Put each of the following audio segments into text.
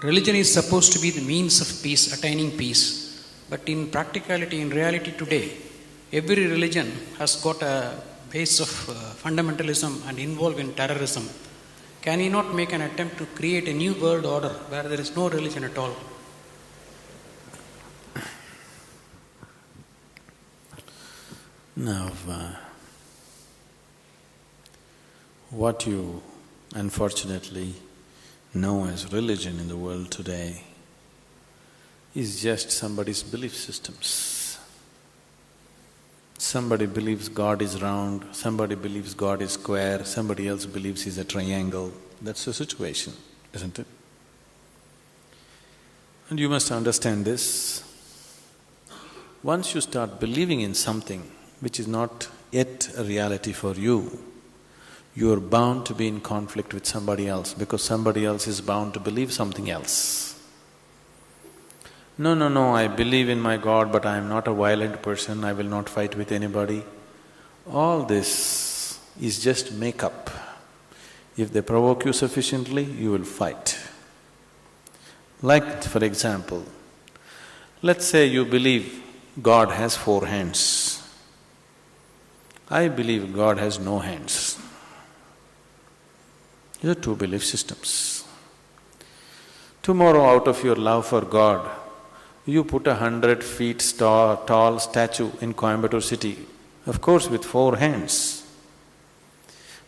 religion is supposed to be the means of peace, attaining peace. But in practicality, in reality today, every religion has got a base of fundamentalism and involved in terrorism. Can he not make an attempt to create a new world order where there is no religion at all? Now, what you unfortunately know as religion in the world today is just somebody's belief systems. Somebody believes God is round, somebody believes God is square, somebody else believes he's a triangle. That's the situation, isn't it? And you must understand this. Once you start believing in something which is not yet a reality for you, you are bound to be in conflict with somebody else because somebody else is bound to believe something else. No, I believe in my God, but I am not a violent person, I will not fight with anybody. All this is just make-up. If they provoke you sufficiently, you will fight. Like, for example, let's say you believe God has 4 hands. I believe God has no hands. These are 2 belief systems. Tomorrow, out of your love for God, you put a 100 feet tall statue in Coimbatore city, of course with 4 hands.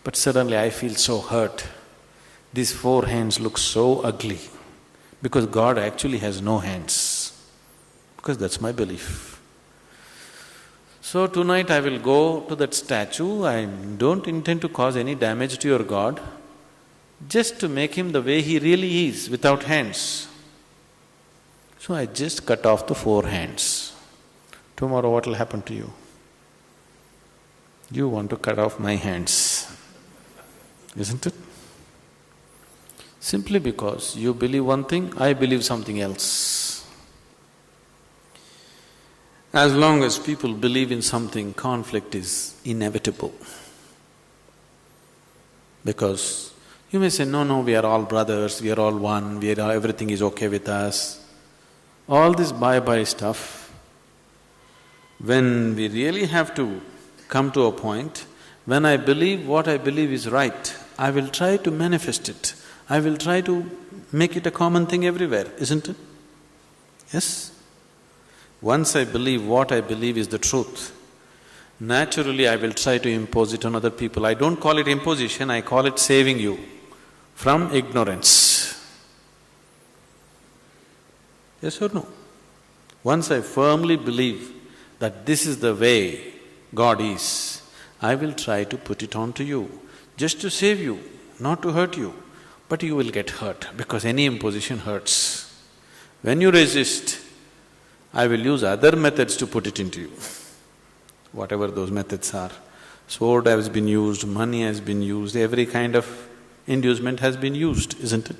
But suddenly I feel so hurt. These 4 hands look so ugly because God actually has no hands, because that's my belief. So tonight I will go to that statue, I don't intend to cause any damage to your God, just to make him the way he really is, without hands. So I just cut off the 4 hands. Tomorrow what will happen to you? You want to cut off my hands, isn't it? Simply because you believe one thing, I believe something else. As long as people believe in something, conflict is inevitable. Because you may say, no, we are all brothers, we are all one, everything is okay with us. All this bye-bye stuff, when we really have to come to a point, when I believe what I believe is right, I will try to manifest it. I will try to make it a common thing everywhere, isn't it? Yes? Once I believe what I believe is the truth, naturally I will try to impose it on other people. I don't call it imposition, I call it saving you from ignorance. Yes or no? Once I firmly believe that this is the way God is, I will try to put it on to you, just to save you, not to hurt you. But you will get hurt because any imposition hurts. When you resist, I will use other methods to put it into you, whatever those methods are. Sword has been used, money has been used, every kind of inducement has been used, isn't it?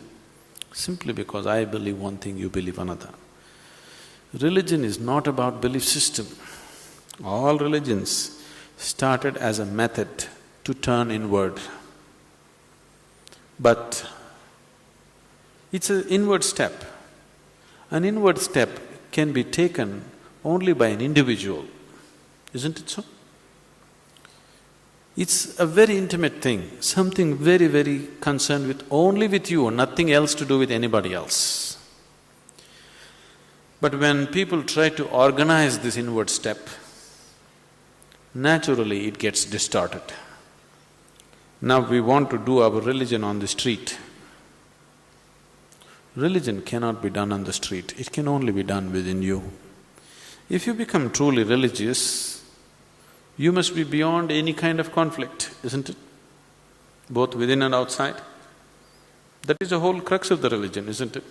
Simply because I believe one thing, you believe another. Religion is not about belief system. All religions started as a method to turn inward. But it's an inward step. An inward step can be taken only by an individual, isn't it so? It's a very intimate thing, something very, very concerned with only with you, nothing else to do with anybody else. But when people try to organize this inward step, naturally it gets distorted. Now we want to do our religion on the street. Religion cannot be done on the street, it can only be done within you. If you become truly religious, you must be beyond any kind of conflict, isn't it? Both within and outside. That is the whole crux of the religion, isn't it?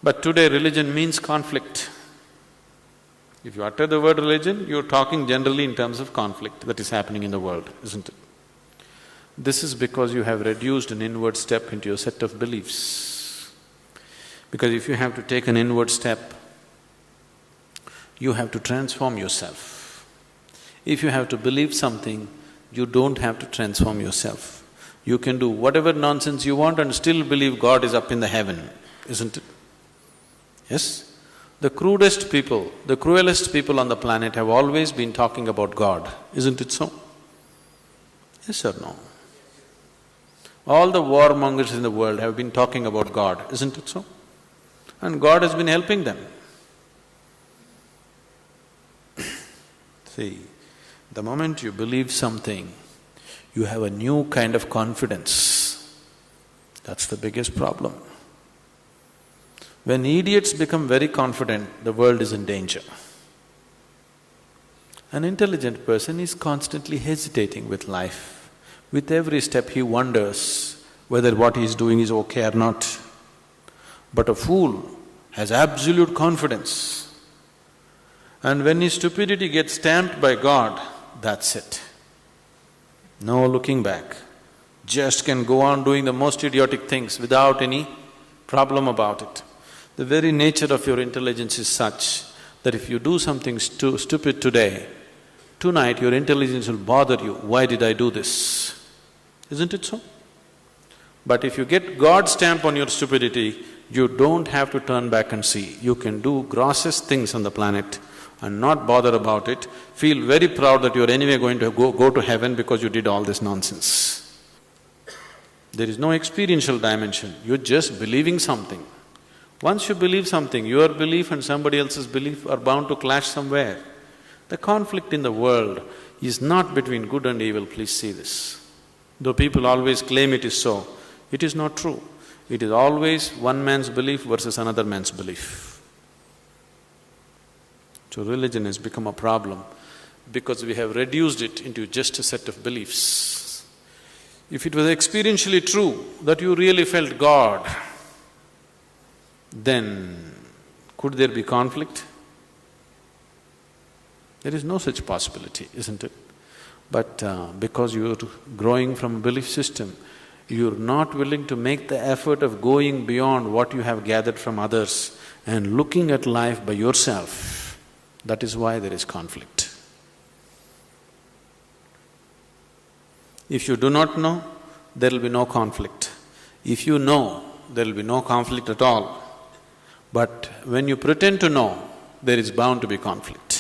But today religion means conflict. If you utter the word religion, you're talking generally in terms of conflict that is happening in the world, isn't it? This is because you have reduced an inward step into your set of beliefs. Because if you have to take an inward step, you have to transform yourself. If you have to believe something, you don't have to transform yourself. You can do whatever nonsense you want and still believe God is up in the heaven. isn't it? Yes? The crudest people, the cruelest people on the planet have always been talking about God, isn't it so? Yes or no? All the warmongers in the world have been talking about God, isn't it so? And God has been helping them. See, the moment you believe something, you have a new kind of confidence. That's the biggest problem. When idiots become very confident, the world is in danger. An intelligent person is constantly hesitating with life. With every step he wonders whether what he is doing is okay or not. But a fool has absolute confidence. And when his stupidity gets stamped by God, that's it. No looking back. Just can go on doing the most idiotic things without any problem about it. The very nature of your intelligence is such that if you do something stupid today, tonight your intelligence will bother you, why did I do this? Isn't it so? But if you get God's stamp on your stupidity, you don't have to turn back and see. You can do grossest things on the planet and not bother about it, feel very proud that you're anyway going to go to heaven because you did all this nonsense. There is no experiential dimension, you're just believing something. Once you believe something, your belief and somebody else's belief are bound to clash somewhere. The conflict in the world is not between good and evil, please see this. Though people always claim it is so, it is not true. It is always one man's belief versus another man's belief. So religion has become a problem because we have reduced it into just a set of beliefs. If it was experientially true that you really felt God, then could there be conflict? There is no such possibility, isn't it? But because you're growing from a belief system, you're not willing to make the effort of going beyond what you have gathered from others and looking at life by yourself. That is why there is conflict. If you do not know, there will be no conflict. If you know, there will be no conflict at all. But when you pretend to know, there is bound to be conflict.